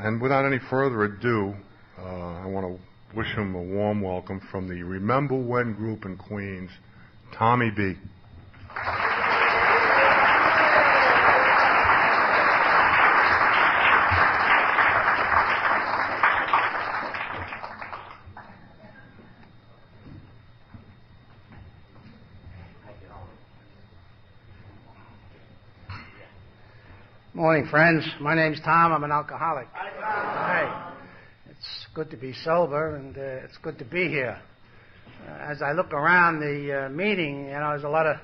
And without any further ado, I want to wish him a warm welcome from the Remember When group in Queens, Tommy B. Morning, friends. My name's Tom. I'm an alcoholic. Hi. It's good to be sober, and it's good to be here. As I look around the meeting, there's a lot of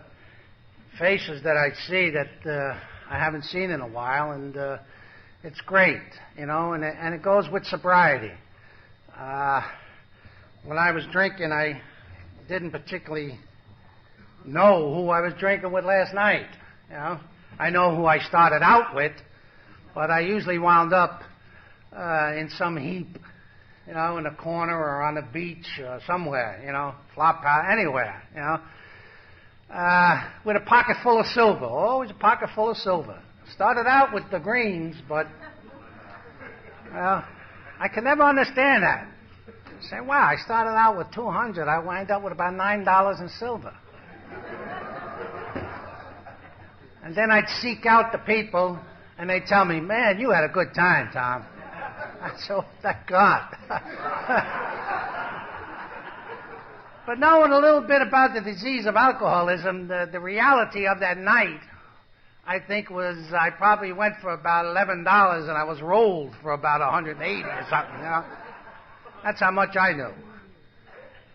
faces that I see that I haven't seen in a while, and it's great, and it goes with sobriety. When I was drinking, I didn't particularly know who I was drinking with last night, I know who I started out with, but I usually wound up in some heap, in a corner or on the beach or somewhere, flop out, anywhere, with a pocket full of silver, always a pocket full of silver. Started out with the greens, but I can never understand that. Say, wow, I started out with 200, I wind up with about $9 in silver. And then I'd seek out the people, and they'd tell me, man, you had a good time, Tom. I said, oh, thank God. But knowing a little bit about the disease of alcoholism, the reality of that night, I think was I probably went for about $11, and I was rolled for about 180 or something, That's how much I knew.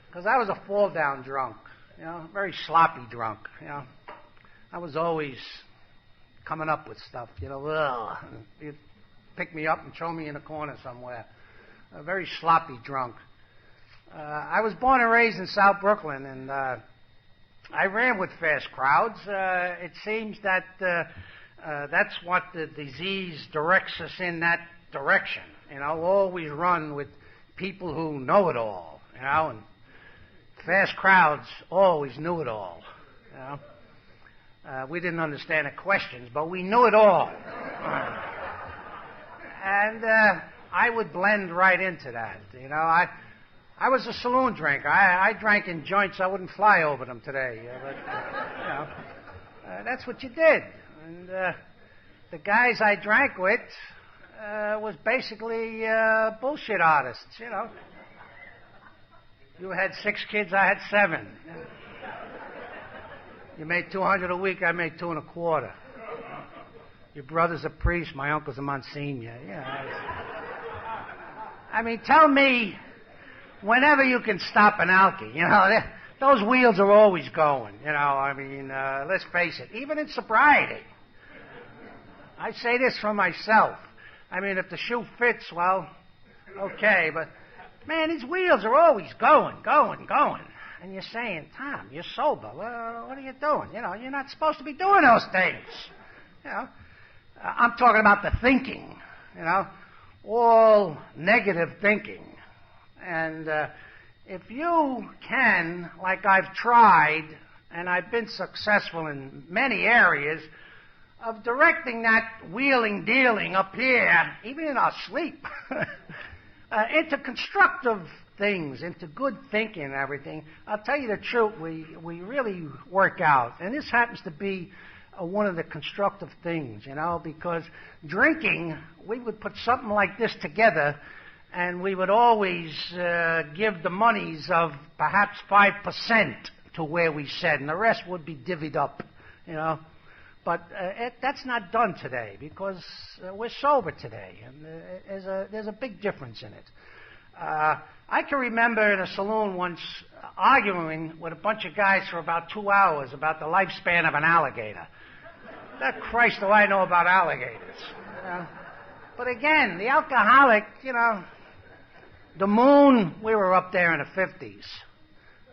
Because I was a fall-down drunk, very sloppy drunk, I was always coming up with stuff, You'd pick me up and throw me in a corner somewhere. A very sloppy drunk. I was born and raised in South Brooklyn, and I ran with fast crowds. It seems that that's what the disease directs us in that direction. Always run with people who know it all, and fast crowds always knew it all, we didn't understand the questions, but we knew it all. And I would blend right into that. I was a saloon drinker. I drank in joints. I wouldn't fly over them today. But that's what you did. And the guys I drank with was basically bullshit artists, You had 6 kids, I had 7. You made 200 a week, I made 2 1/4. Your brother's a priest, my uncle's a Monsignor. I mean, tell me, whenever you can stop an alky, those wheels are always going, let's face it, even in sobriety. I say this for myself. I mean, if the shoe fits, well, okay, but, man, these wheels are always going. And you're saying, Tom, you're sober. Well, what are you doing? You're not supposed to be doing those things. I'm talking about the thinking, all negative thinking. And if you can, like I've tried, and I've been successful in many areas, of directing that wheeling dealing up here, even in our sleep, into constructive things, into good thinking and everything, I'll tell you the truth, we really work out. And this happens to be one of the constructive things, because drinking, we would put something like this together, and we would always give the monies of perhaps 5% to where we said, and the rest would be divvied up, But that's not done today, because we're sober today, and there's a big difference in it. I can remember in a saloon once arguing with a bunch of guys for about 2 hours about the lifespan of an alligator. That Christ do I know about alligators. But again, the alcoholic, the moon, we were up there in the 50s.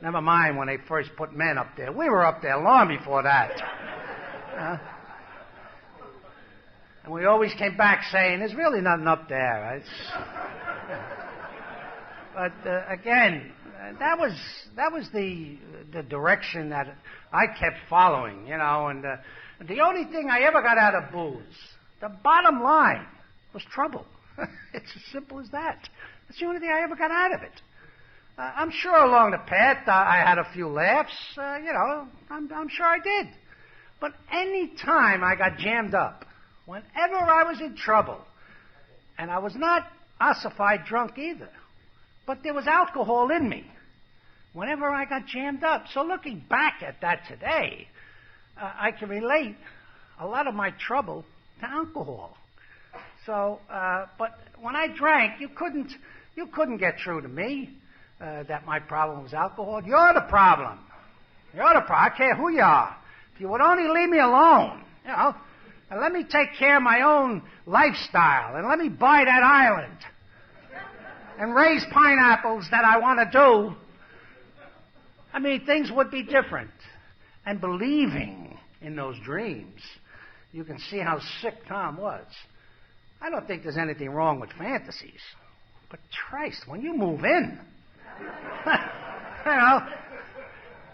Never mind when they first put men up there. We were up there long before that. And we always came back saying, there's really nothing up there. But again, that was the direction that I kept following, and the only thing I ever got out of booze, the bottom line, was trouble. It's as simple as that. That's the only thing I ever got out of it. I'm sure along the path I had a few laughs. I'm sure I did. But any time I got jammed up, whenever I was in trouble, and I was not ossified drunk either, but there was alcohol in me whenever I got jammed up. So looking back at that today, I can relate a lot of my trouble to alcohol. So, but when I drank, you couldn't get through to me that my problem was alcohol. You're the problem. You're the problem. I care who you are. If you would only leave me alone, and let me take care of my own lifestyle, and let me buy that island, and raise pineapples that I want to do, I mean, things would be different. And believing in those dreams, you can see how sick Tom was. I don't think there's anything wrong with fantasies. But Christ, when you move in,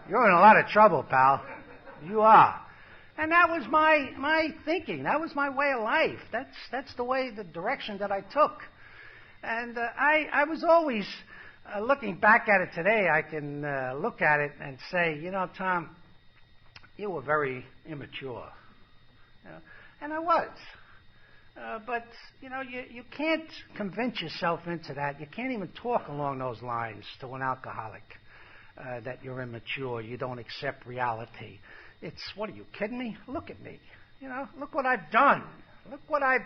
you're in a lot of trouble, pal. You are. And that was my thinking. That was my way of life. That's the direction that I took. And I was always, looking back at it today, I can look at it and say, Tom, you were very immature. And I was. But, you can't convince yourself into that. You can't even talk along those lines to an alcoholic that you're immature, you don't accept reality. It's, what, are you kidding me? Look at me. Look what I've done. Look what I've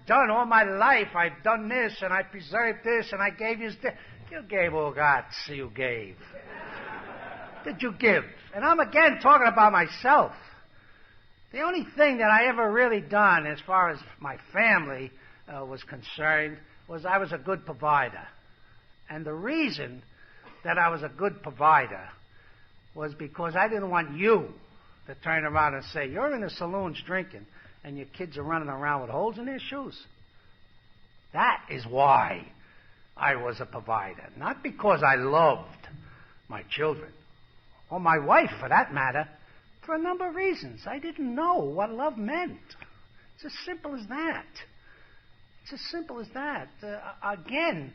done all my life. I've done this, and I preserved this, and I gave you this. You gave, oh God, you gave. Did you give? And I'm again talking about myself. The only thing that I ever really done as far as my family was concerned was I was a good provider. And the reason that I was a good provider was because I didn't want you to turn around and say, you're in the saloons drinking and your kids are running around with holes in their shoes. That is why I was a provider. Not because I loved my children, or my wife for that matter, for a number of reasons. I didn't know what love meant. It's as simple as that. It's as simple as that. Again,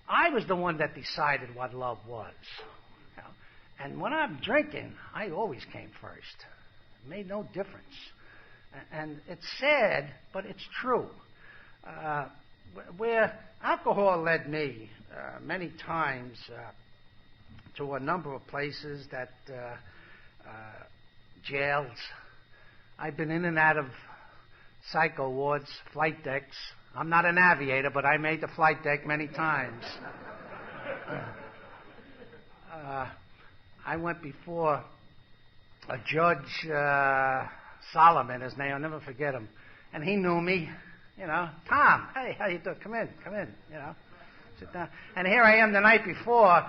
I was the one that decided what love was. And when I'm drinking, I always came first. It made no difference. And it's sad, but it's true. Where alcohol led me many times to a number of places that jails. I've been in and out of psycho wards, flight decks. I'm not an aviator, but I made the flight deck many times. I went before a Judge Solomon, his name, I'll never forget him. And he knew me, Tom, hey, how you doing? Come in, sit down. And here I am the night before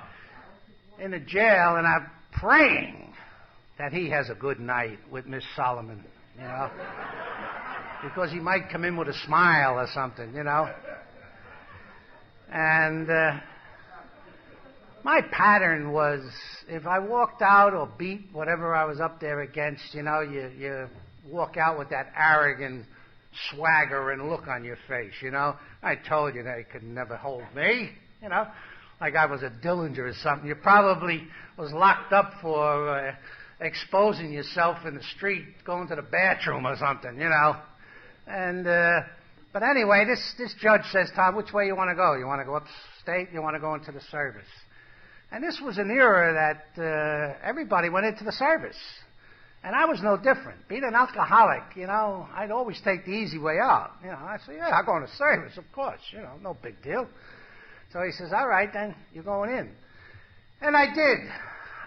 in the jail, and I'm praying that he has a good night with Miss Solomon, because he might come in with a smile or something, And my pattern was, if I walked out or beat whatever I was up there against, you walk out with that arrogant swagger and look on your face, I told you they could never hold me, like I was a Dillinger or something. You probably was locked up for exposing yourself in the street, going to the bathroom or something, And, but anyway, this judge says, Tom, which way you want to go? You want to go upstate? You want to go into the service? And this was an era that everybody went into the service. And I was no different. Being an alcoholic, I'd always take the easy way out. I said, yeah, I'll go into service, of course, no big deal. So he says, all right, then, you're going in. And I did.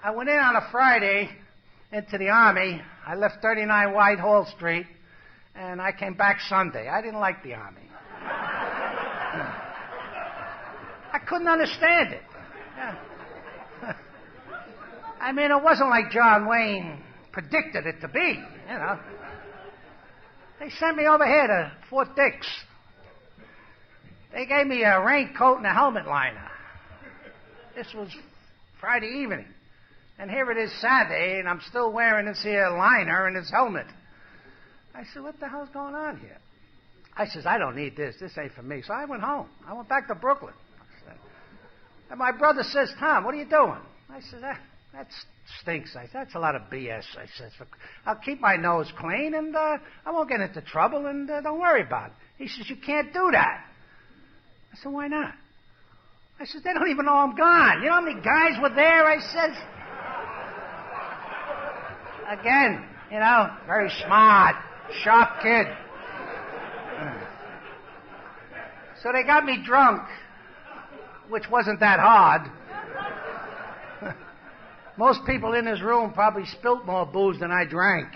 I went in on a Friday into the Army. I left 39 Whitehall Street, and I came back Sunday. I didn't like the Army. I couldn't understand it. Yeah. I mean, it wasn't like John Wayne predicted it to be, They sent me over here to Fort Dix. They gave me a raincoat and a helmet liner. This was Friday evening. And here it is Saturday, and I'm still wearing this here liner and this helmet. I said, what the hell's going on here? I says, I don't need this. This ain't for me. So I went home. I went back to Brooklyn. And my brother says, Tom, what are you doing? I said, that stinks. I said, that's a lot of BS. I said, I'll keep my nose clean, and I won't get into trouble, and don't worry about it. He says, you can't do that. I said, why not? I said, they don't even know I'm gone. You know how many guys were there? I said, again, you know, very smart, sharp kid. So they got me drunk, which wasn't that hard. Most people in this room probably spilt more booze than I drank.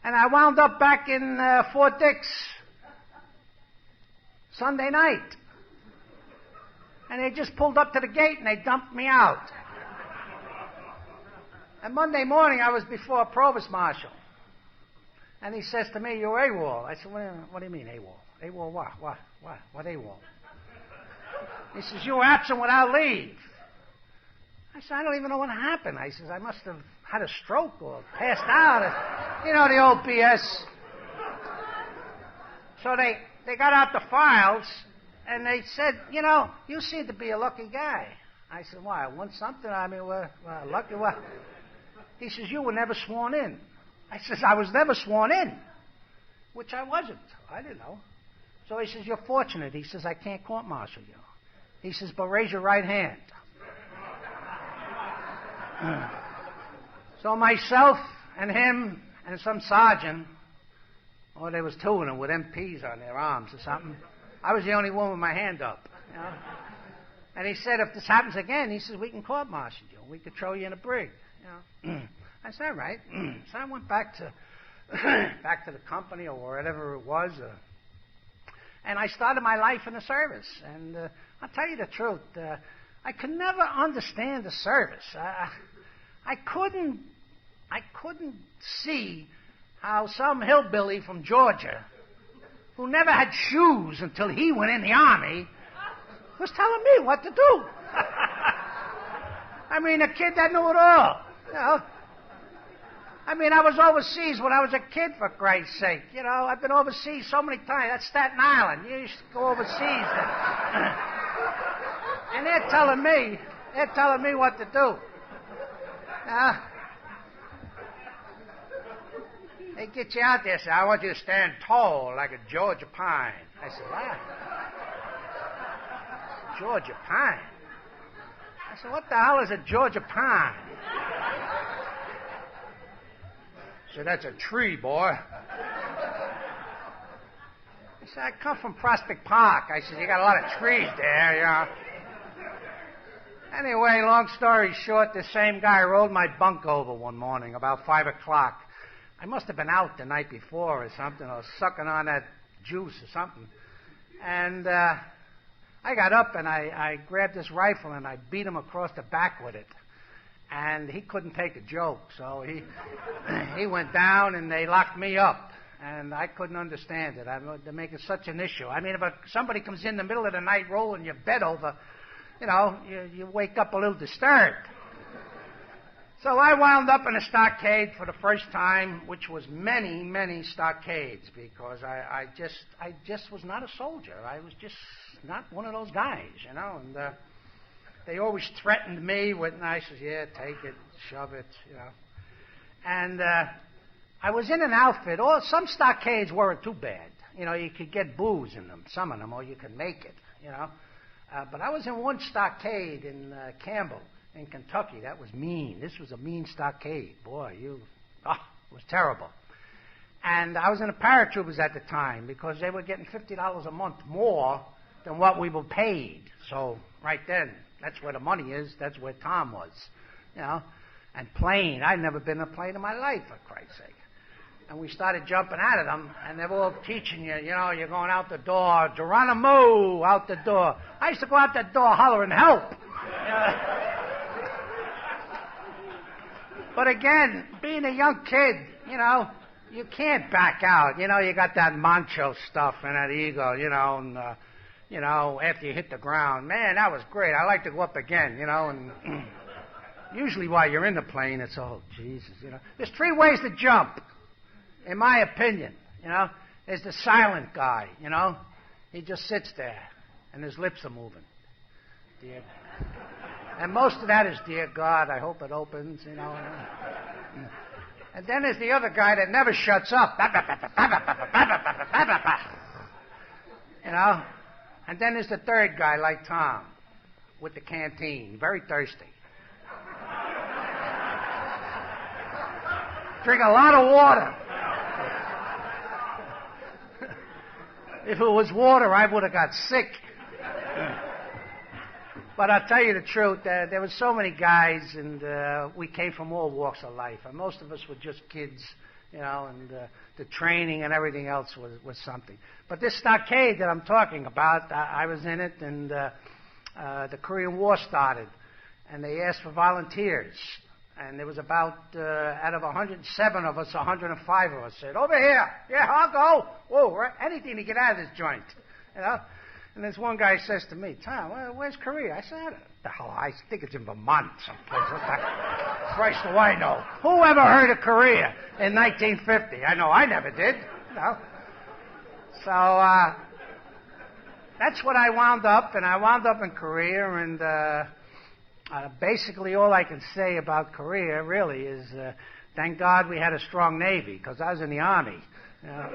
And I wound up back in Fort Dix Sunday night. And they just pulled up to the gate and they dumped me out. And Monday morning I was before a provost marshal. And he says to me, you're AWOL. I said, what do you mean AWOL? AWOL what? What AWOL? He says, you were absent without leave. I said, I don't even know what happened. I says, I must have had a stroke or passed out. You know, the old BS. So they got out the files, and they said, you know, you seem to be a lucky guy. I said, why? I won something? I mean, lucky what? He says, you were never sworn in. I says, I was never sworn in, which I wasn't. I didn't know. So he says, you're fortunate. He says, I can't court-martial you. He says, but raise your right hand. So myself and him and some sergeant, or there was two of them with MPs on their arms or something. I was the only one with my hand up. You know? And he said, if this happens again, he says, we can court-martial you. We could throw you in a brig. You know? I said, all right. So I went back to the company or wherever it was. And I started my life in the service. And I'll tell you the truth. I could never understand the service. I couldn't see how some hillbilly from Georgia, who never had shoes until he went in the army, was telling me what to do. I mean, a kid that knew it all. You know? I mean, I was overseas when I was a kid, for Christ's sake. You know, I've been overseas so many times. That's Staten Island. You used to go overseas. And they're telling me what to do. They get you out there and say, I want you to stand tall like a Georgia pine. I said, what? Georgia pine? I said, what the hell is a Georgia pine? I said, that's a tree, boy. I said, I come from Prospect Park. I said, you got a lot of trees there, you know. Anyway, long story short, the same guy rolled my bunk over one morning about 5 o'clock. I must have been out the night before or something, or sucking on that juice or something. And I got up and I grabbed this rifle and I beat him across the back with it. And he couldn't take a joke, so he went down and they locked me up. And I couldn't understand it. They're making such an issue. I mean, if somebody comes in the middle of the night rolling your bed over, you know, you wake up a little disturbed. So I wound up in a stockade for the first time, which was many, many stockades, because I just was not a soldier. I was just not one of those guys, you know. And they always threatened me with, and I said, yeah, take it, shove it, you know. And I was in an outfit. Some stockades weren't too bad. You know, you could get booze in them, some of them, or you could make it, you know. But I was in one stockade in Campbell, in Kentucky. That was mean. This was a mean stockade. Boy, it was terrible. And I was in the paratroopers at the time because they were getting $50 a month more than what we were paid. So right then, that's where the money is. That's where Tom was, you know. And plane. I'd never been in a plane in my life, for Christ's sake. And we started jumping out of them, and they were all teaching you, you know, you're going out the door, Geronimo, out the door. I used to go out that door hollering, help. But again, being a young kid, you know, you can't back out. You know, you got that macho stuff and that ego, you know, and, you know, after you hit the ground. Man, that was great. I like to go up again, you know, and usually while you're in the plane, it's, oh, Jesus, you know. There's 3 ways to jump, in my opinion, you know. there's the silent guy, you know. He just sits there, and his lips are moving. Dear. And most of that is, dear God, I hope it opens, you know. And then there's the other guy that never shuts up. You know. And then there's the third guy, like Tom, with the canteen, very thirsty. Drink a lot of water. If it was water, I would have got sick. But I'll tell you the truth, there were so many guys, and we came from all walks of life. And most of us were just kids, you know, and the training and everything else was something. But this stockade that I'm talking about, I was in it, and the Korean War started. And they asked for volunteers. And there was about, out of 107 of us, 105 of us said, over here. Yeah, I'll go. Whoa, anything to get out of this joint. You know? And this one guy says to me, Tom, where's Korea? I said, the hell, I think it's in Vermont someplace. What the Christ do I know? Who ever heard of Korea in 1950? I know I never did. You know? So, that's what I wound up, and I wound up in Korea, and basically all I can say about Korea really is thank God we had a strong Navy, because I was in the Army. You know?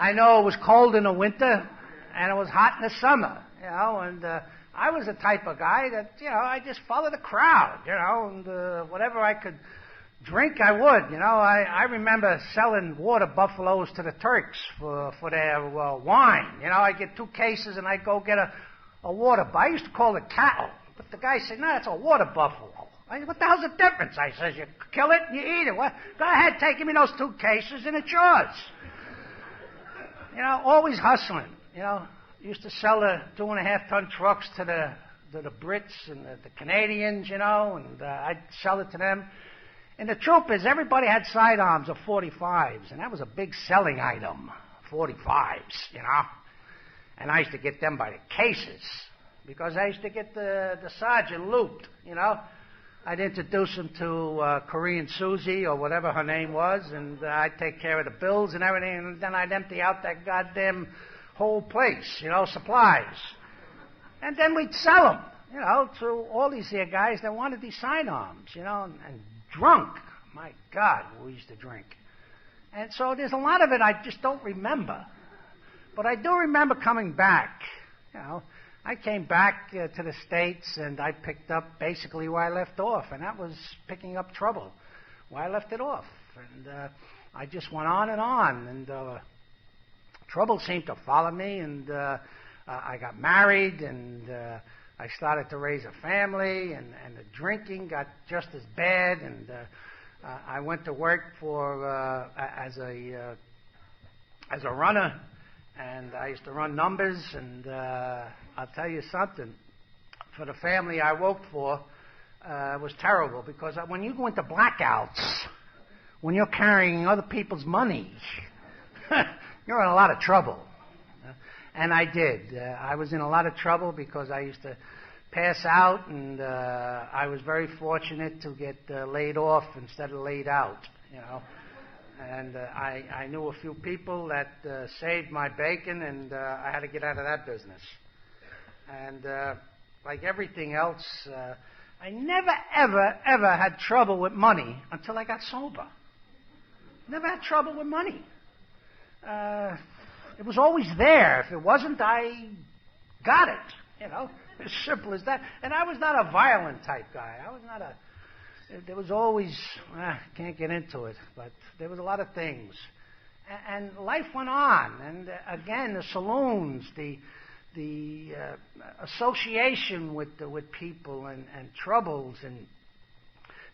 I know it was cold in the winter, and it was hot in the summer, you know, and I was the type of guy that, you know, I just followed the crowd, you know, and whatever I could drink, I would, you know. I remember selling water buffaloes to the Turks for their wine. You know, I'd get 2 cases, and I'd go get a water. I used to call it cattle, but the guy said, no, it's a water buffalo. I said, what the hell's the difference? I says, you kill it and you eat it. Well, go ahead, take me those 2 cases, and it's yours. You know, always hustling. You know, used to sell the 2.5-ton trucks to the Brits and the Canadians, you know, and I'd sell it to them. And the truth is, everybody had sidearms of 45s, and that was a big selling item, 45s, you know. And I used to get them by the cases, because I used to get the sergeant looped, you know. I'd introduce him to Korean Susie, or whatever her name was, and I'd take care of the bills and everything, and then I'd empty out that goddamn whole place, you know, supplies. And then we'd sell them, you know, to all these here guys that wanted these sidearms, you know, and drunk. My God, we used to drink. And so there's a lot of it I just don't remember. But I do remember coming back, you know. I came back to the States, and I picked up basically where I left off, and that was picking up trouble, where I left it off. And I just went on, and trouble seemed to follow me, and I got married, and I started to raise a family, and the drinking got just as bad, and I went to work for as a runner. And I used to run numbers, and I'll tell you something. For the family I worked for, it was terrible, because when you go into blackouts, when you're carrying other people's money, you're in a lot of trouble. And I did. I was in a lot of trouble because I used to pass out, and I was very fortunate to get laid off instead of laid out, you know. And I knew a few people that saved my bacon, and I had to get out of that business. And like everything else, I never, ever had trouble with money until I got sober. Never had trouble with money. It was always there. If it wasn't, I got it, you know, as simple as that. And I was not a violent type guy. I was not a... There was always, can't get into it, but there was a lot of things. And life went on. And again, the saloons, the association with people and troubles. And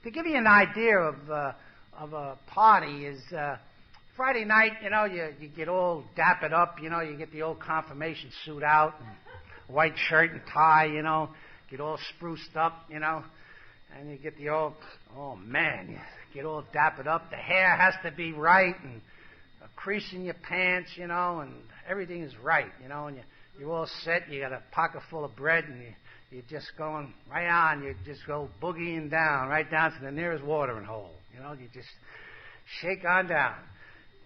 to give you an idea of a party is Friday night, you know, you get all dappered up, you know, you get the old confirmation suit out, and white shirt and tie, you know, get all spruced up, you know. And you get the old, oh man, you get all dappered up. The hair has to be right, and a crease in your pants, you know, and everything is right, you know. And you're all set. You got a pocket full of bread, and you're just going right on. You just go boogieing down, right down to the nearest watering hole. You know, you just shake on down.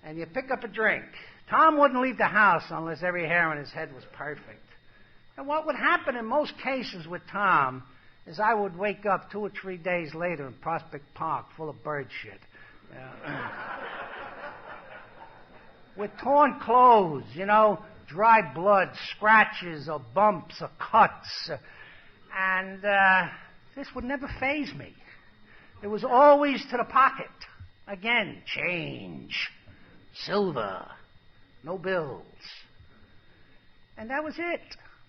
and you pick up a drink. Tom wouldn't leave the house unless every hair on his head was perfect. And what would happen in most cases with Tom is I would wake up 2 or 3 days later in Prospect Park full of bird shit. With torn clothes, dry blood, scratches or bumps or cuts. And this would never faze me. It was always to the pocket. Again, change, silver, no bills. And that was it.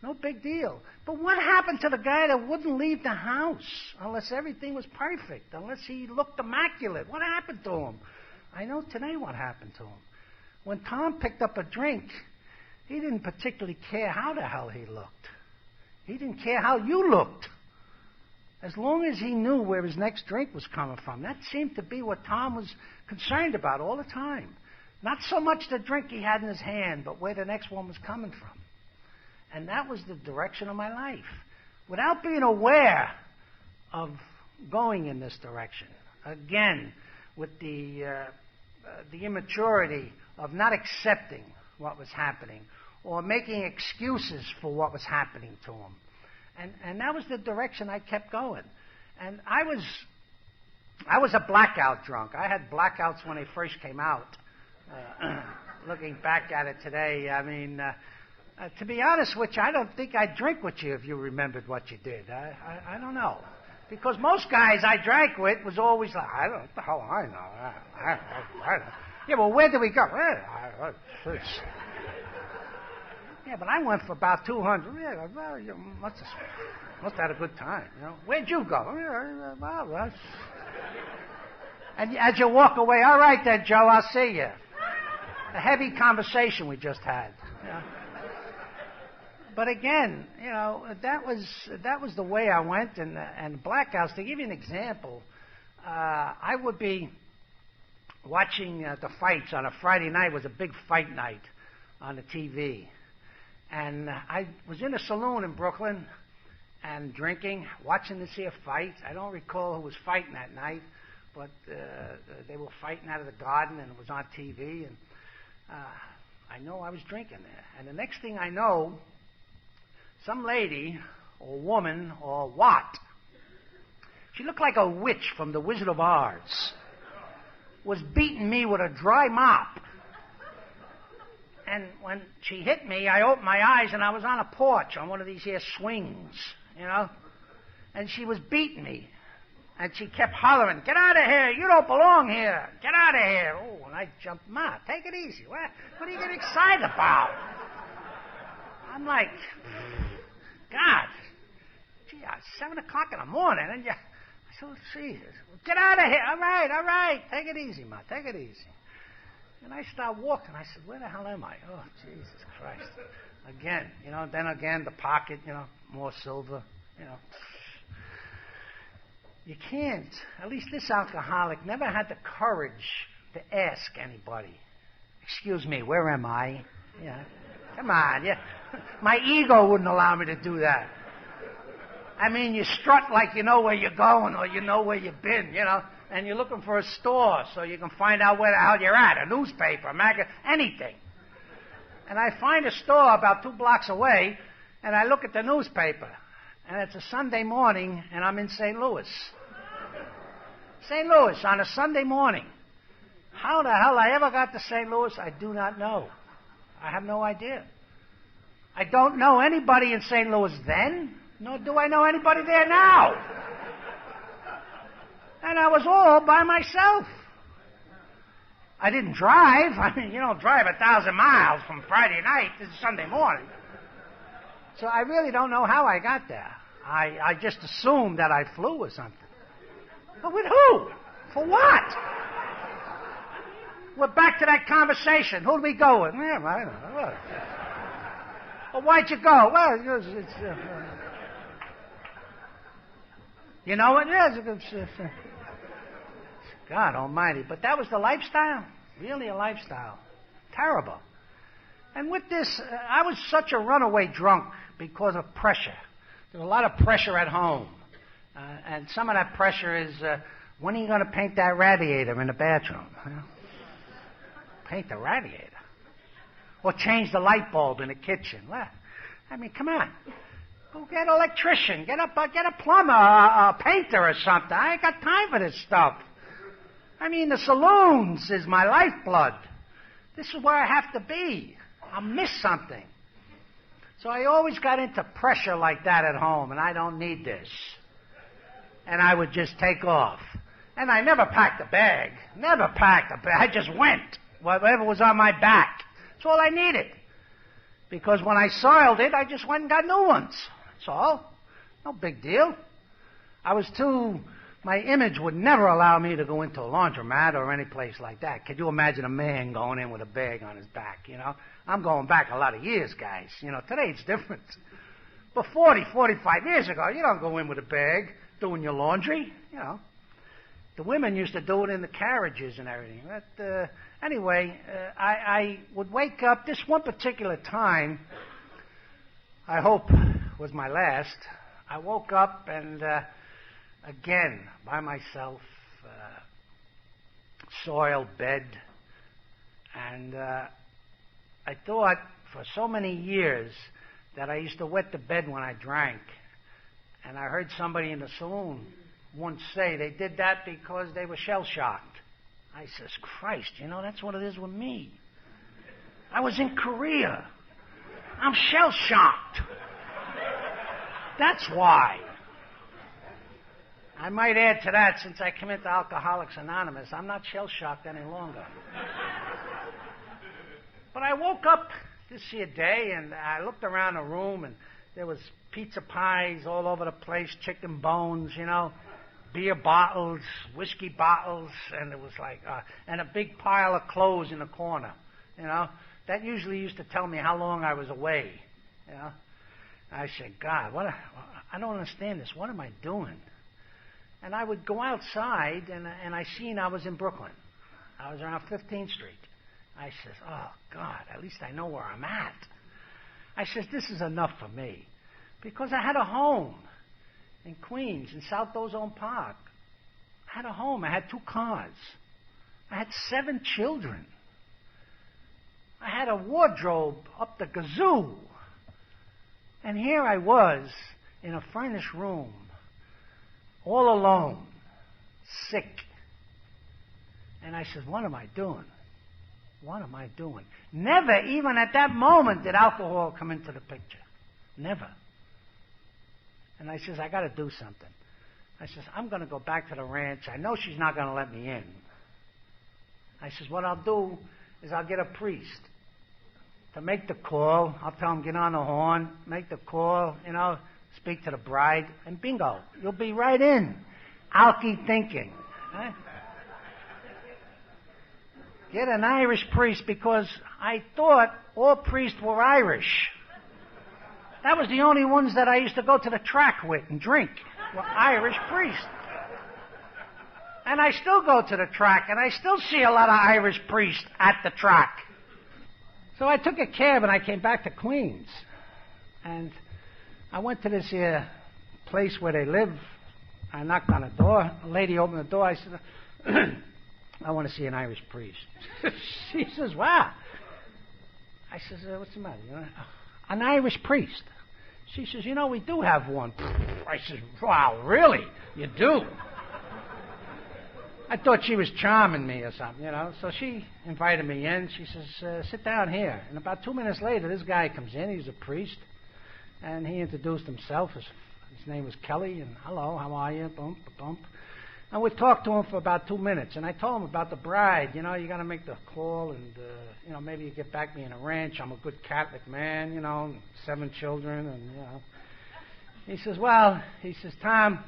No big deal. But what happened to the guy that wouldn't leave the house unless everything was perfect, unless he looked immaculate? What happened to him? I know today what happened to him. When Tom picked up a drink, he didn't particularly care how the hell he looked. He didn't care how you looked. As long as he knew where his next drink was coming from. That seemed to be what Tom was concerned about all the time. Not so much the drink he had in his hand, but where the next one was coming from. And that was the direction of my life. Without being aware of going in this direction. Again, with the immaturity of not accepting what was happening or making excuses for what was happening to him. And that was the direction I kept going. And I was a blackout drunk. I had blackouts when they first came out. Looking back at it today, I mean... to be honest with you, I don't think I'd drink with you if you remembered what you did. I don't know. Because most guys I drank with was always like, I don't know what the hell I know. I don't. Yeah, well, where did we go? Yeah, but I went for about 200. Yeah, well, you must have had a good time. Where'd you go? Well, and as you walk away, all right then, Joe, I'll see you. A heavy conversation we just had. But again, that was the way I went, and blackouts. To give you an example, I would be watching the fights on a Friday night. It was a big fight night on the TV, and I was in a saloon in Brooklyn and drinking, watching to see a fight. I don't recall who was fighting that night, but they were fighting out of the garden, and it was on TV, and I know I was drinking there. And the next thing I know, some lady or woman or what, she looked like a witch from The Wizard of Oz, was beating me with a dry mop. And when she hit me, I opened my eyes and I was on a porch on one of these here swings, and she was beating me. And she kept hollering, "Get out of here! You don't belong here! Get out of here!" Oh, and I jumped, "Ma, take it easy. What are you getting excited about?" I'm like, God, gee, it's 7 o'clock in the morning, and I said, Jesus, get out of here. All right. Take it easy, Ma. Take it easy. And I started walking. I said, where the hell am I? Oh, Jesus Christ. Again, then again, the pocket, more silver, You can't. At least this alcoholic never had the courage to ask anybody, excuse me, where am I? Come on. My ego wouldn't allow me to do that. I mean, you strut like you know where you're going or you know where you've been, and you're looking for a store so you can find out where the hell you're at, a newspaper, a magazine, anything. And I find a store about 2 blocks away, and I look at the newspaper, and it's a Sunday morning, and I'm in St. Louis. St. Louis on a Sunday morning. How the hell I ever got to St. Louis, I do not know. I have no idea. I don't know anybody in St. Louis then, nor do I know anybody there now. And I was all by myself. I didn't drive. I mean, you don't drive 1,000 miles from Friday night to Sunday morning. So I really don't know how I got there. I just assumed that I flew or something. But with who? For what? We're back to that conversation. Who'd we go with? Yeah, I don't know. Well, why'd you go? Well, it's you know what? God almighty. But that was the lifestyle? Really a lifestyle. Terrible. And with this, I was such a runaway drunk because of pressure. There was a lot of pressure at home. And some of that pressure is, when are you going to paint that radiator in the bathroom? paint the radiator. Or change the light bulb in the kitchen. Well, I mean, come on. Go get an electrician. Get a plumber, a painter or something. I ain't got time for this stuff. I mean, the saloons is my lifeblood. This is where I have to be. I'll miss something. So I always got into pressure like that at home, and I don't need this. And I would just take off. And I never packed a bag. Never packed a bag. I just went. Whatever was on my back. That's all I needed. Because when I soiled it, I just went and got new ones. That's all. No big deal. My image would never allow me to go into a laundromat or any place like that. Could you imagine a man going in with a bag on his back, you know? I'm going back a lot of years, guys. You know, today it's different. But 45 years ago, you don't go in with a bag doing your laundry, you know. The women used to do it in the carriages and everything. But anyway, I would wake up this one particular time, I hope was my last. I woke up and, again, by myself, soiled bed. And I thought for so many years that I used to wet the bed when I drank. And I heard somebody in the saloon once say they did that because they were shell-shocked. I says, Christ, you know, that's what it is with me. I was in Korea. I'm shell-shocked. That's why. I might add to that, since I came into Alcoholics Anonymous, I'm not shell-shocked any longer. But I woke up this here day, and I looked around the room, and there was pizza pies all over the place, chicken bones, you know, beer bottles, whiskey bottles, and it was like, and a big pile of clothes in the corner, you know. That usually used to tell me how long I was away, you know. I said, God, I don't understand this. What am I doing? And I would go outside, and I seen I was in Brooklyn. I was around 15th Street. I says, oh, God, at least I know where I'm at. I says, this is enough for me. Because I had a home in Queens, in South Ozone Park. I had a home. I had 2 cars. I had 7 children. I had a wardrobe up the gazoo. And here I was in a furnished room, all alone, sick. And I said, what am I doing? What am I doing? Never, even at that moment, did alcohol come into the picture. Never. And I says, I got to do something. I says, I'm going to go back to the ranch. I know she's not going to let me in. I says, what I'll do is I'll get a priest to make the call. I'll tell him, get on the horn, make the call, you know, speak to the bride, and bingo, you'll be right in. Alky thinking. Right? Get an Irish priest, because I thought all priests were Irish. That was the only ones that I used to go to the track with and drink, were Irish priests. And I still go to the track, and I still see a lot of Irish priests at the track. So I took a cab, and I came back to Queens. And I went to this here place where they live. I knocked on the door. A lady opened the door. I said, I want to see an Irish priest. She says, wow. I says, what's the matter? You know, an Irish priest. She says, you know, we do have one. I said, wow, really? You do? I thought she was charming me or something, you know. So she invited me in. She says, sit down here. And about 2 minutes later, this guy comes in. He's a priest. And he introduced himself. His name was Kelly. And, hello, how are you? Bump, bump. And we talked to him for about 2 minutes. And I told him about the bride. You know, you got to make the call. And, you know, maybe you get back me in a ranch. I'm a good Catholic man, you know, 7 children. And, you know. He says, Tom,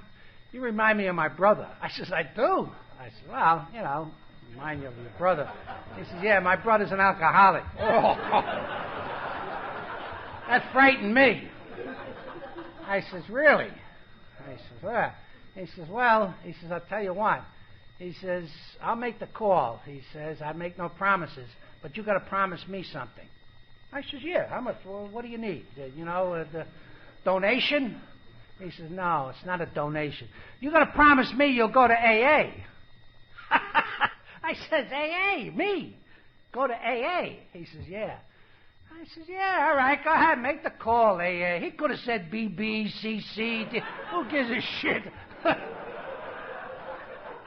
you remind me of my brother. I says, I do. I said, well, you know, remind you of your brother. He says, yeah, my brother's an alcoholic. Oh, that frightened me. I says, really? I says, well. He says, I'll tell you what. He says, I'll make the call. He says, I make no promises, but you got to promise me something. I says, yeah, how much? Well, what do you need? You know, the donation? He says, no, it's not a donation. You got to promise me you'll go to AA. I says, AA, me? go to AA. He says, yeah. I says, yeah, all right, go ahead, make the call, AA. He could have said BB, CC. Who gives a shit?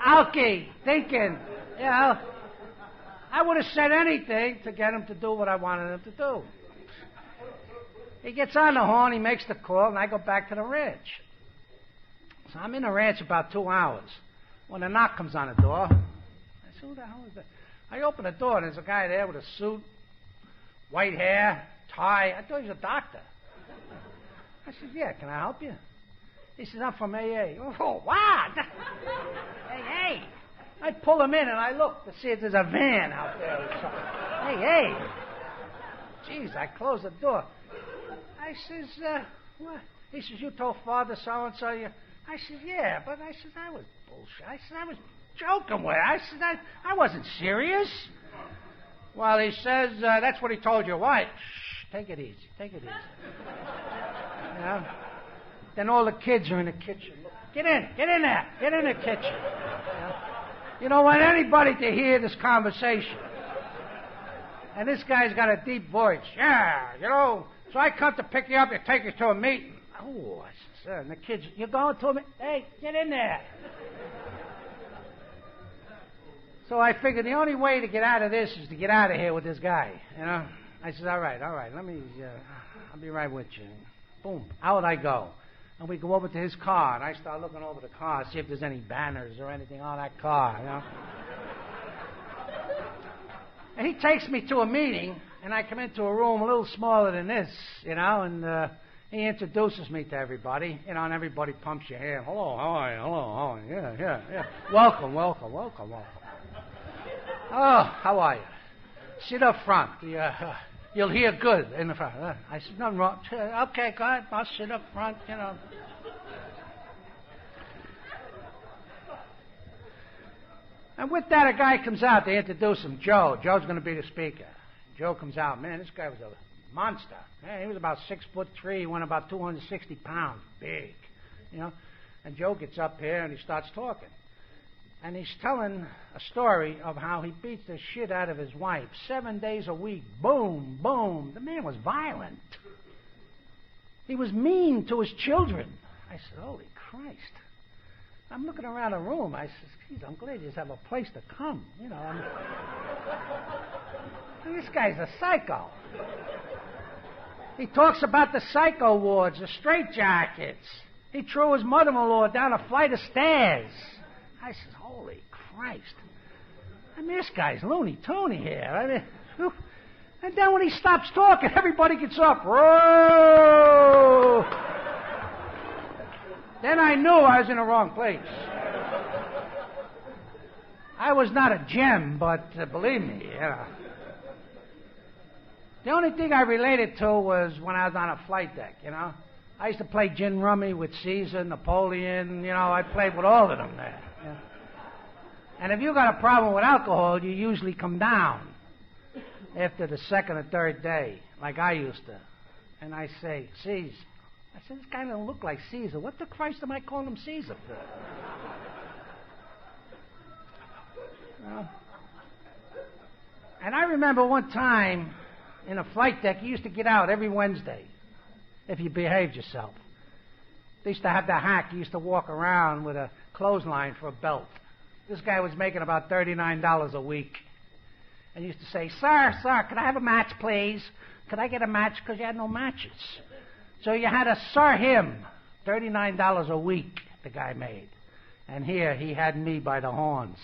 Alky, thinking, you know, I would have said anything to get him to do what I wanted him to do. He gets on the horn, he makes the call, and I go back to the ranch. So I'm in the ranch about 2 hours when a knock comes on the door. I said, who the hell is that? I open the door, and there's a guy there with a suit, white hair, tie. I thought he was a doctor. I said, yeah, can I help you? He says, I'm from AA. Oh, what? AA. I pull him in, and I look to see if there's a van out there or something. AA. Jeez, I close the door. I says, what? He says, you told Father so-and-so you... I said, yeah, but I said, that was bullshit. I said, I was joking with her. I said, I wasn't serious. Well, he says, that's what he told your wife. Shh, take it easy, take it easy. You know? Then all the kids are in the kitchen. Get in there, get in the kitchen. You don't want anybody to hear this conversation. And this guy's got a deep voice. Yeah, you know, so I come to pick you up and take you to a meeting. Oh, I said, sir, and the kids, you're going to a meeting? Hey, get in there. So I figured the only way to get out of this is to get out of here with this guy, you know. I said, all right, let me, I'll be right with you. Boom, out I go. And we go over to his car, and I start looking over the car, see if there's any banners or anything on that car, you know. And he takes me to a meeting, and I come into a room a little smaller than this, you know, and he introduces me to everybody, you know, and everybody pumps your hand. Hello, how are you? Hello, how are you? Yeah. Welcome. Oh, how are you? Sit up front. You'll hear good in the front. I said, nothing wrong. Okay, go ahead. I'll sit up front, you know. And with that, a guy comes out. They introduce him, Joe. Joe's going to be the speaker. Joe comes out. Man, this guy was a monster. Man, he was about 6'3". He went about 260 pounds. Big, you know. And Joe gets up here, and he starts talking. And he's telling a story of how he beats the shit out of his wife 7 days a week. Boom, boom. The man was violent. He was mean to his children. I said, holy Christ. I'm looking around the room. I said, geez, I'm glad you just have a place to come. You know, this guy's a psycho. He talks about the psycho wards, the straitjackets. He threw his mother-in-law down a flight of stairs. I said, holy Christ. I mean, this guy's Looney Tony here. I mean, and then when he stops talking, everybody gets up. Whoa! Then I knew I was in the wrong place. I was not a gem, but believe me, you know. The only thing I related to was when I was on a flight deck, you know. I used to play gin rummy with Caesar, Napoleon, you know. I played with all of them there. Yeah. And if you got a problem with alcohol, you usually come down after the second or third day, like I used to. And I say, Caesar. I said, this guy don't look like Caesar. What the Christ am I calling him Caesar for? Well, and I remember one time in a flight deck, you used to get out every Wednesday if you behaved yourself. They used to have the hack. He used to walk around with a clothesline for a belt. This guy was making about $39 a week. And he used to say, sir, could I have a match, please? Could I get a match? Because you had no matches. So you had to sir him. $39 a week the guy made. And here he had me by the horns.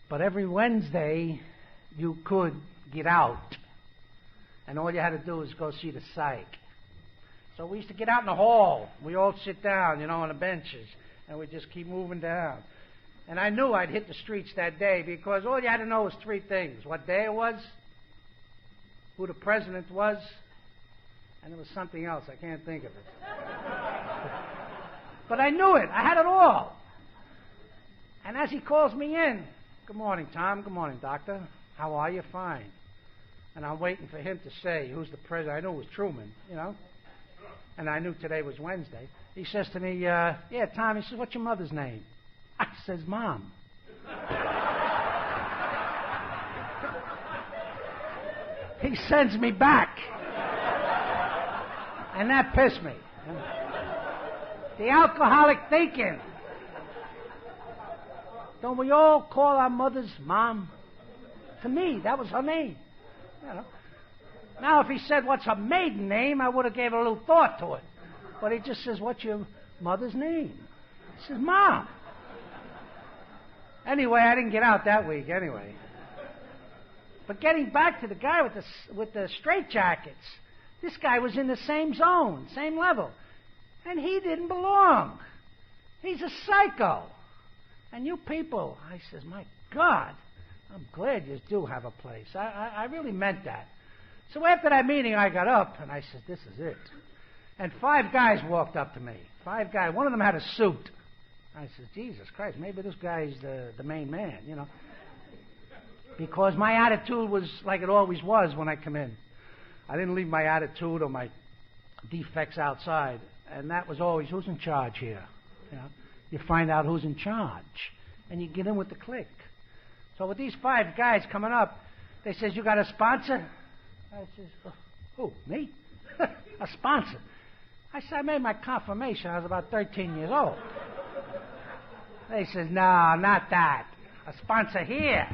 But every Wednesday you could get out. And all you had to do was go see the psych. So we used to get out in the hall. We all sit down, you know, on the benches. And we just keep moving down. And I knew I'd hit the streets that day because all you had to know was three things. What day it was, who the president was, and there was something else. I can't think of it. But I knew it. I had it all. And as he calls me in, good morning, Tom. Good morning, doctor. How are you? Fine. And I'm waiting for him to say who's the president. I knew it was Truman, you know. And I knew today was Wednesday. He says to me, yeah, Tom, he says, what's your mother's name? I says, Mom. he sends me back. And that pissed me. The alcoholic thinking. Don't we all call our mothers Mom? To me, that was her name. You know. Now, if he said, what's her maiden name, I would have gave a little thought to it. But he just says, what's your mother's name? He says, Mom. Anyway, I didn't get out that week anyway. But getting back to the guy with the straitjackets, this guy was in the same zone, same level. And he didn't belong. He's a psycho. And you people, I says, my God, I'm glad you do have a place. I really meant that. So after that meeting, I got up, and I said, this is it. And 5 guys walked up to me. 5 guys. One of them had a suit. I said, Jesus Christ, maybe this guy's the main man, you know. Because my attitude was like it always was when I come in. I didn't leave my attitude or my defects outside. And that was always, who's in charge here? You know, you find out who's in charge. And you get in with the clique. So with these 5 guys coming up, they says, you got a sponsor? I says, who, me? A sponsor? I said, I made my confirmation. I was about 13 years old. They says, no, not that. A sponsor here.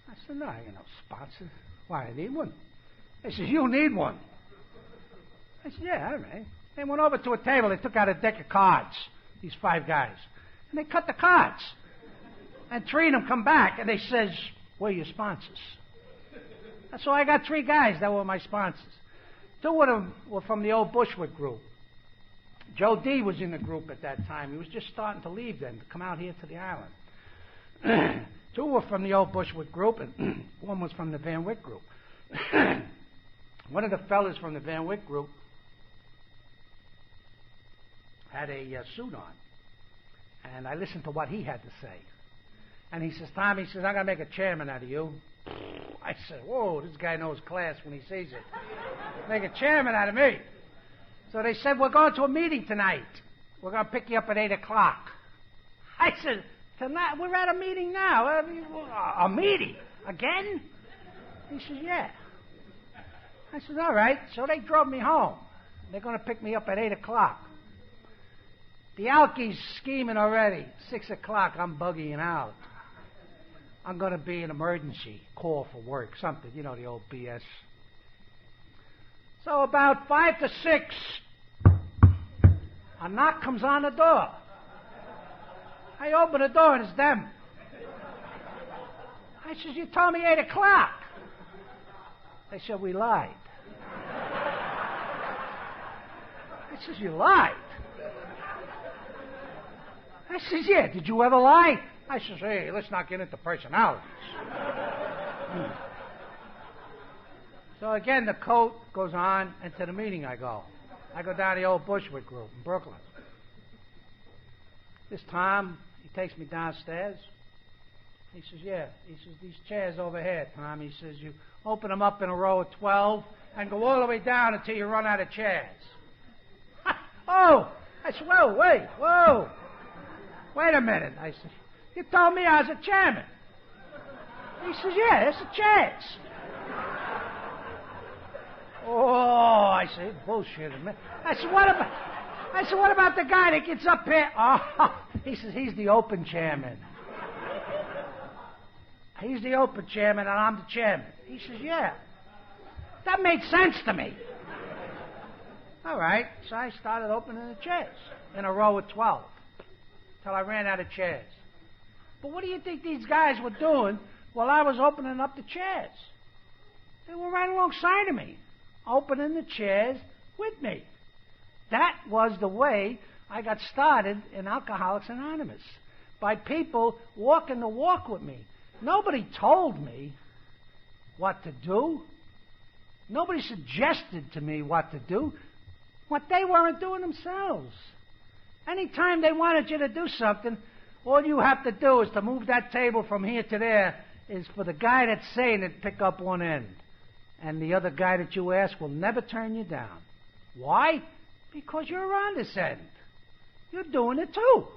I said, no, I ain't no sponsor. Why, I need one. They says, you need one. I said, yeah, all right. They went over to a table. They took out a deck of cards, these 5 guys. And they cut the cards. And 3 of them come back, and they says, where are your sponsors? So I got 3 guys that were my sponsors. 2 of them were from the old Bushwick group. Joe D was in the group at that time. He was just starting to leave then, to come out here to the island. 2 were from the old Bushwick group, and 1 was from the Van Wyck group. One of the fellas from the Van Wyck group had a suit on. And I listened to what he had to say. And he says, Tom, he says, I'm going to make a chairman out of you. I said, whoa, this guy knows class when he sees it. Make a chairman out of me. So they said, we're going to a meeting tonight. We're going to pick you up at 8 o'clock. I said, tonight? We're at a meeting now. A meeting? Again? He says, yeah. I said, all right. So they drove me home. They're going to pick me up at 8 o'clock. The alky's scheming already. 6 o'clock, I'm buggying out. I'm going to be an emergency call for work, something, you know, the old BS. So about 5 to 6, a knock comes on the door. I open the door and it's them. I says, you told me 8 o'clock. They said, we lied. I says, you lied? I says, yeah, did you ever lie? I says, hey, let's not get into personalities. So again, the coat goes on, and to the meeting I go. I go down to the old Bushwick group in Brooklyn. This Tom, he takes me downstairs. He says, yeah. He says, these chairs over here, Tom. He says, you open them up in a row of 12 and go all the way down until you run out of chairs. Oh! I said, whoa, whoa. Wait a minute. I said, you told me I was a chairman. He says, yeah, it's a chance. Oh, I said, bullshit. I said, what about the guy that gets up here? Oh, he says, he's the open chairman. He's the open chairman and I'm the chairman. He says, yeah. That made sense to me. All right, so I started opening the chairs in a row of 12 till I ran out of chairs. But what do you think these guys were doing while I was opening up the chairs? They were right alongside of me, opening the chairs with me. That was the way I got started in Alcoholics Anonymous, by people walking the walk with me. Nobody told me what to do. Nobody suggested to me what to do. What they weren't doing themselves. Anytime they wanted you to do something, all you have to do is to move that table from here to there, is for the guy that's saying it pick up one end. And the other guy that you ask will never turn you down. Why? Because you're on this end. You're doing it too.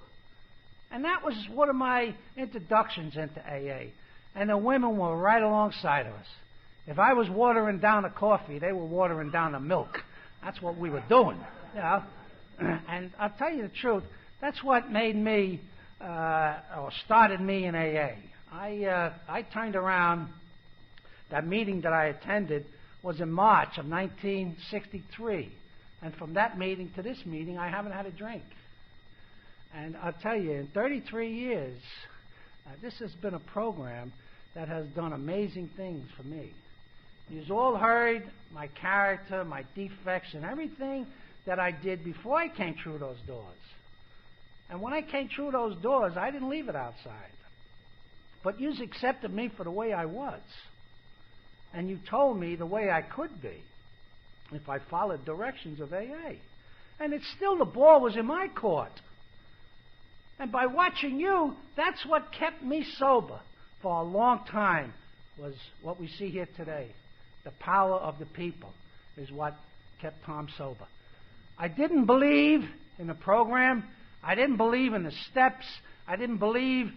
And that was one of my introductions into AA. And the women were right alongside of us. If I was watering down the coffee, they were watering down the milk. That's what we were doing, you know. And I'll tell you the truth, that's what made me, or started me in AA. I turned around, that meeting that I attended was in March of 1963. And from that meeting to this meeting, I haven't had a drink. And I'll tell you, in 33 years, this has been a program that has done amazing things for me. You've all heard my character, my defects, and everything that I did before I came through those doors. And when I came through those doors, I didn't leave it outside. But you accepted me for the way I was. And you told me the way I could be if I followed directions of AA. And it's still, the ball was in my court. And by watching you, that's what kept me sober for a long time, was what we see here today. The power of the people is what kept Tom sober. I didn't believe in the program. I didn't believe in the steps. I didn't believe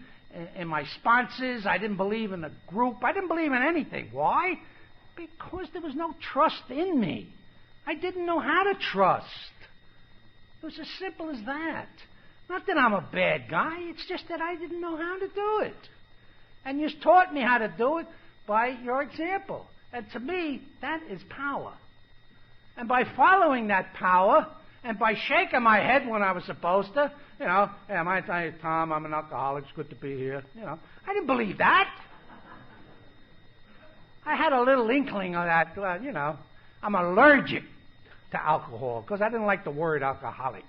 in my sponsors. I didn't believe in the group. I didn't believe in anything. Why? Because there was no trust in me. I didn't know how to trust. It was as simple as that. Not that I'm a bad guy. It's just that I didn't know how to do it. And you taught me how to do it by your example. And to me, that is power. And by following that power, and by shaking my head when I was supposed to, you know, hey, my name is Tom, I'm an alcoholic, it's good to be here. You know, I didn't believe that. I had a little inkling of that. Well, you know, I'm allergic to alcohol because I didn't like the word alcoholic.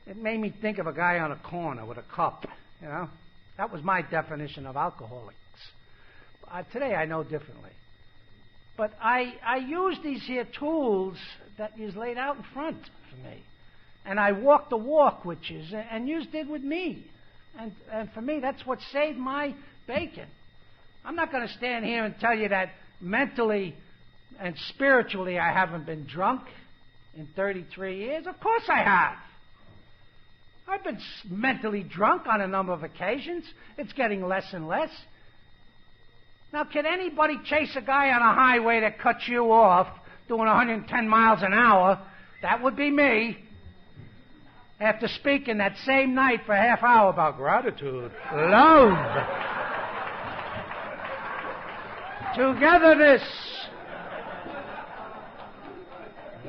It made me think of a guy on a corner with a cup, you know. That was my definition of alcoholics. Today I know differently. But I use these here tools that is laid out in front for me. And I walk the walk with you, and you did with me. And for me, that's what saved my bacon. I'm not going to stand here and tell you that mentally and spiritually I haven't been drunk in 33 years. Of course I have. I've been mentally drunk on a number of occasions. It's getting less and less. Now, can anybody chase a guy on a highway that cuts you off doing 110 miles an hour? That would be me. After speaking that same night for a half hour about gratitude, love, togetherness,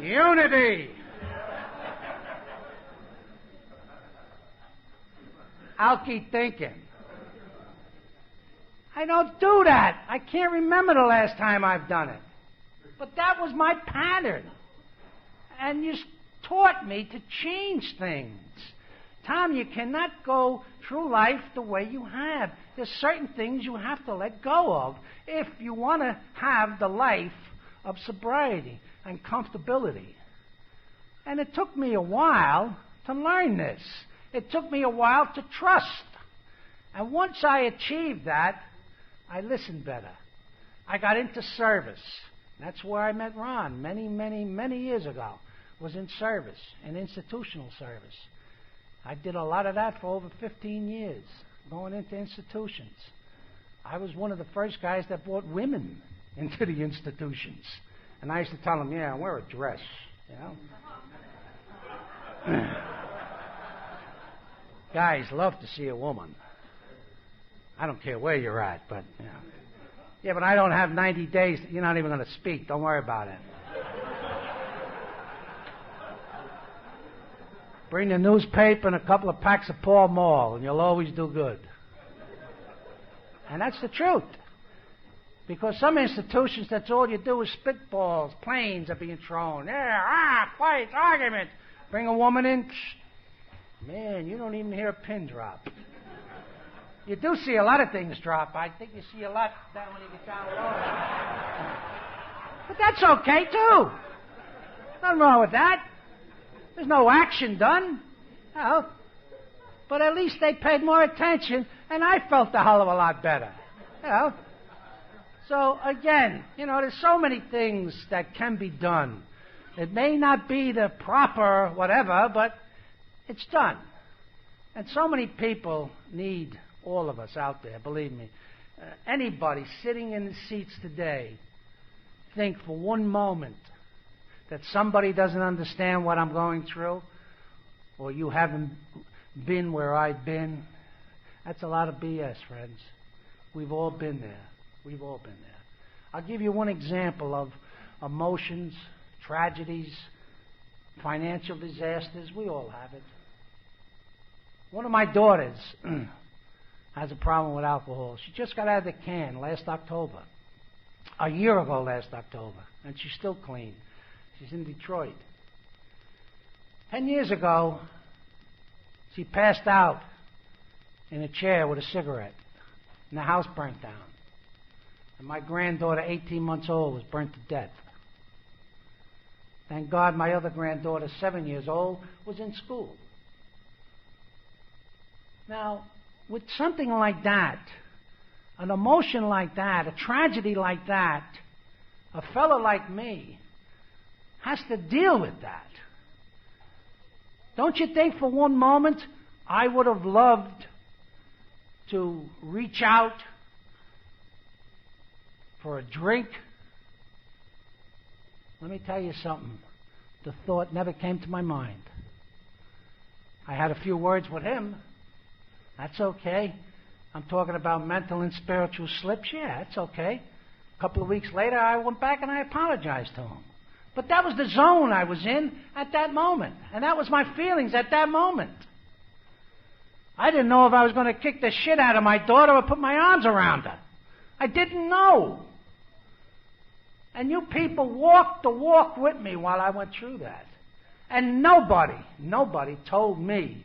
unity. I'll keep thinking. I don't do that. I can't remember the last time I've done it. But that was my pattern. And you taught me to change things. Tom, you cannot go through life the way you have. There's certain things you have to let go of if you want to have the life of sobriety and comfortability. And it took me a while to learn this. It took me a while to trust. And once I achieved that, I listened better. I got into service. That's where I met Ron many years ago. Was in service, in institutional service. I did a lot of that for over 15 years, going into institutions. I was one of the first guys that brought women into the institutions. And I used to tell them, yeah, wear a dress, you know. Guys love to see a woman. I don't care where you're at, but, you know. Yeah, but I don't have 90 days. You're not even going to speak. Don't worry about it. Bring the newspaper and a couple of packs of Pall Mall, and you'll always do good. And that's the truth. Because some institutions, that's all you do is spitballs. Planes are being thrown. Fights, arguments. Bring a woman in. Man, you don't even hear a pin drop. You do see a lot of things drop. I think you see a lot down when you get down low. But that's okay, too. Nothing wrong with that. There's no action done. You know. But at least they paid more attention, and I felt a hell of a lot better. You know. So, again, you know, there's so many things that can be done. It may not be the proper whatever, but it's done. And so many people need all of us out there, believe me. anybody sitting in the seats today think for one moment that somebody doesn't understand what I'm going through, or you haven't been where I've been, that's a lot of BS, friends. We've all been there. We've all been there. I'll give you one example of emotions, tragedies, financial disasters. We all have it. One of my daughters has a problem with alcohol. She just got out of the can last October. A year ago last October. And she's still clean. She's in Detroit. 10 years ago, she passed out in a chair with a cigarette. And the house burnt down. And my granddaughter, 18 months old, was burnt to death. Thank God my other granddaughter, 7 years old, was in school. Now, with something like that, an emotion like that, a tragedy like that, a fellow like me has to deal with that. Don't you think for one moment I would have loved to reach out for a drink? Let me tell you something. The thought never came to my mind. I had a few words with him. That's okay. I'm talking about mental and spiritual slips. Yeah, that's okay. A couple of weeks later, I went back and I apologized to him. But that was the zone I was in at that moment. And that was my feelings at that moment. I didn't know if I was going to kick the shit out of my daughter or put my arms around her. I didn't know. And you people walked the walk with me while I went through that. And nobody told me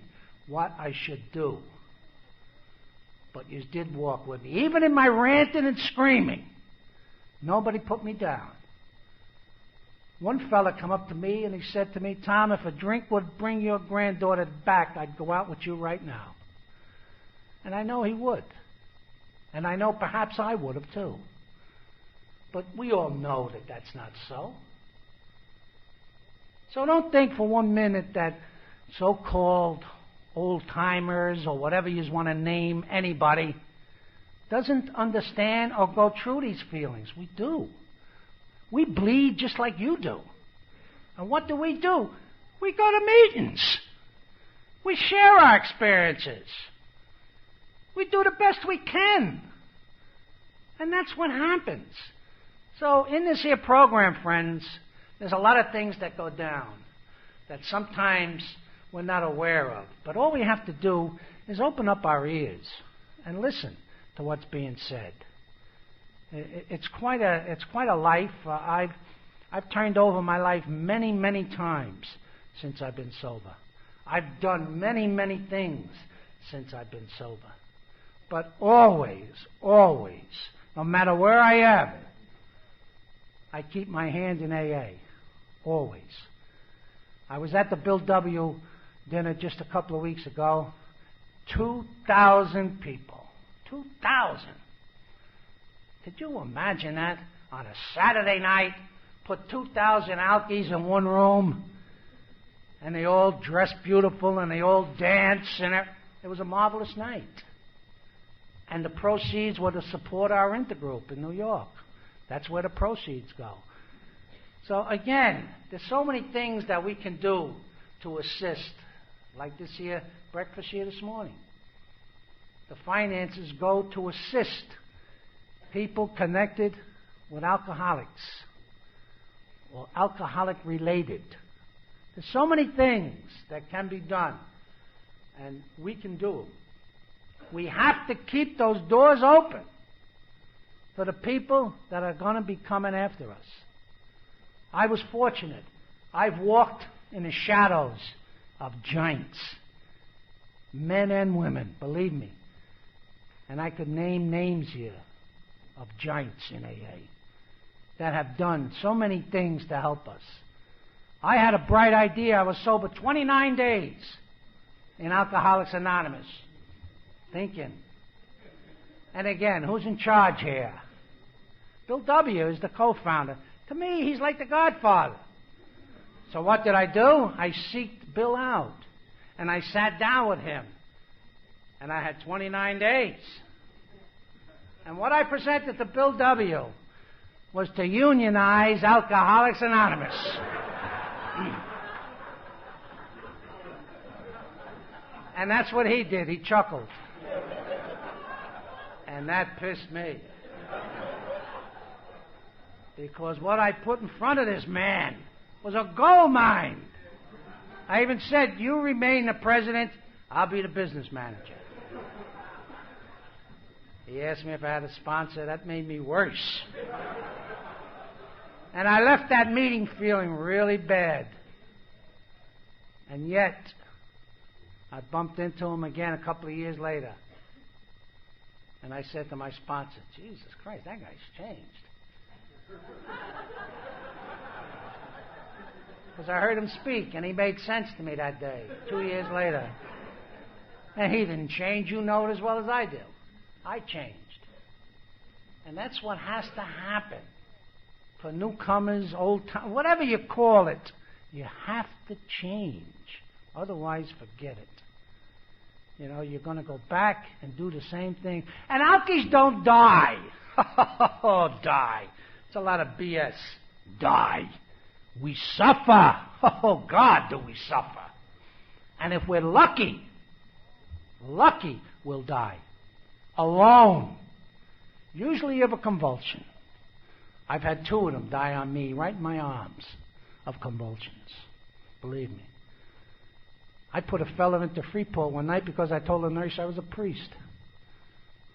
what I should do. But you did walk with me. Even in my ranting and screaming, nobody put me down. One fella come up to me and he said to me, Tom, if a drink would bring your granddaughter back, I'd go out with you right now. And I know he would. And I know perhaps I would have too. But we all know that that's not so. So don't think for one minute that so-called old-timers or whatever you want to name anybody doesn't understand or go through these feelings. We do. We bleed just like you do. And what do? We go to meetings. We share our experiences. We do the best we can. And that's what happens. So in this here program, friends, there's a lot of things that go down that sometimes we're not aware of. But all we have to do is open up our ears and listen to what's being said. It's quite a life. I've turned over my life many, many times since I've been sober. I've done many, many things since I've been sober. But always, no matter where I am, I keep my hand in AA. Always. I was at the Bill W. dinner just a couple of weeks ago. 2,000 people. 2,000. Could you imagine that? On a Saturday night, put 2,000 alkies in one room, and they all dress beautiful, and they all dance, and it was a marvelous night. And the proceeds were to support our intergroup in New York. That's where the proceeds go. So again, there's so many things that we can do to assist, like this here breakfast here this morning. The finances go to assist people connected with alcoholics or alcoholic-related. There's so many things that can be done, and we can do them. We have to keep those doors open for the people that are going to be coming after us. I was fortunate. I've walked in the shadows of giants, men and women, believe me. And I could name names here of giants in AA that have done so many things to help us. I had a bright idea. I was sober 29 days in Alcoholics Anonymous, thinking. And again, who's in charge here? Bill W. is the co-founder. To me, he's like the Godfather. So what did I do? I seeked Bill out, and I sat down with him, and I had 29 days. And what I presented to Bill W. was to unionize Alcoholics Anonymous. And that's what he did. He chuckled. And that pissed me. Because what I put in front of this man was a gold mine. I even said, you remain the president, I'll be the business manager. He asked me if I had a sponsor. That made me worse. And I left that meeting feeling really bad. And yet, I bumped into him again a couple of years later. And I said to my sponsor, Jesus Christ, that guy's changed. Because I heard him speak, and he made sense to me that day, 2 years later. And he didn't change, you know it as well as I do. I changed. And that's what has to happen for newcomers, old time, whatever you call it. You have to change. Otherwise, forget it. You know, you're going to go back and do the same thing. And alkies don't die. Oh, die. It's a lot of BS. Die. We suffer. Oh, God, do we suffer. And if we're lucky, we'll die. Alone. Usually you have a convulsion. I've had 2 of them die on me, right in my arms, of convulsions. Believe me. I put a fella into Freeport one night because I told the nurse I was a priest.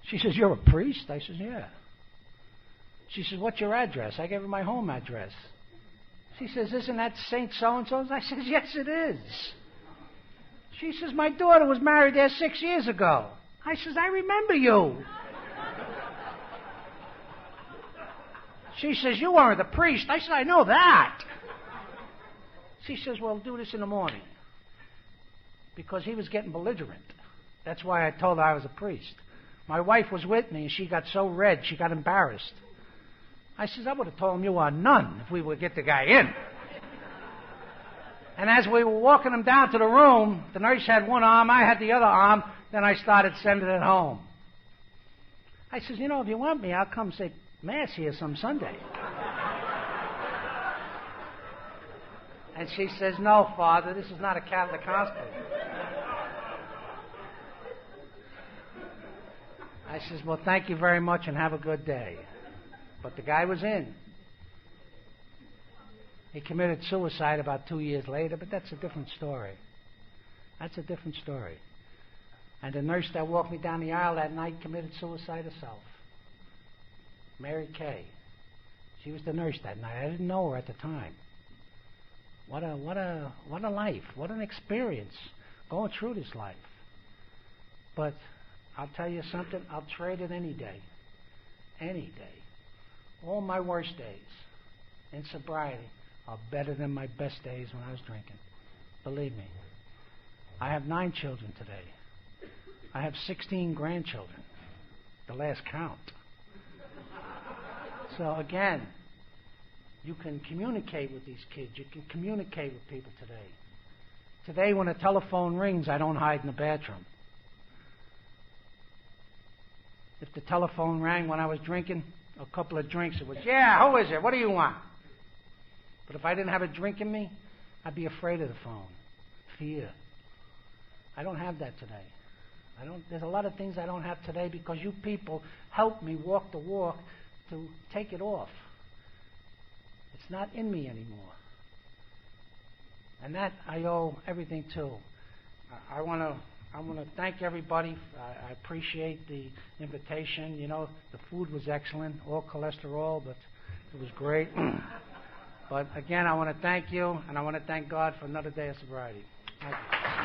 She says, you're a priest? I says, yeah. She says, what's your address? I gave her my home address. She says, isn't that St. So-and-so's? I says, yes, it is. She says, my daughter was married there 6 years ago. I says, I remember you. She says, you weren't a priest. I said, I know that. She says, well, do this in the morning. Because he was getting belligerent. That's why I told her I was a priest. My wife was with me, and she got so red, she got embarrassed. I says, I would have told him you were a nun if we would get the guy in. And as we were walking him down to the room, the nurse had one arm, I had the other arm, then I started sending it home. I says, you know, if you want me, I'll come say Mass here some Sunday. And she says, no, Father, this is not a Catholic hospital. I says, well, thank you very much and have a good day. But the guy was in. He committed suicide about 2 years later, but that's a different story. That's a different story. And the nurse that walked me down the aisle that night committed suicide herself. Mary Kay. She was the nurse that night. I didn't know her at the time. What a life. What an experience going through this life. But I'll tell you something, I'll trade it any day. Any day. All my worst days in sobriety are better than my best days when I was drinking. Believe me. I have 9 children today. I have 16 grandchildren. The last count. So again, you can communicate with these kids. You can communicate with people today. Today, when a telephone rings, I don't hide in the bathroom. If the telephone rang when I was drinking, a couple of drinks, it was, yeah, who is it? What do you want? But if I didn't have a drink in me, I'd be afraid of the phone. Fear. I don't have that today. There's a lot of things I don't have today because you people helped me walk the walk to take it off. It's not in me anymore. And that I owe everything to. I want to thank everybody. I appreciate the invitation. You know, the food was excellent, all cholesterol, but it was great. But again, I want to thank you, and I want to thank God for another day of sobriety. Thank you.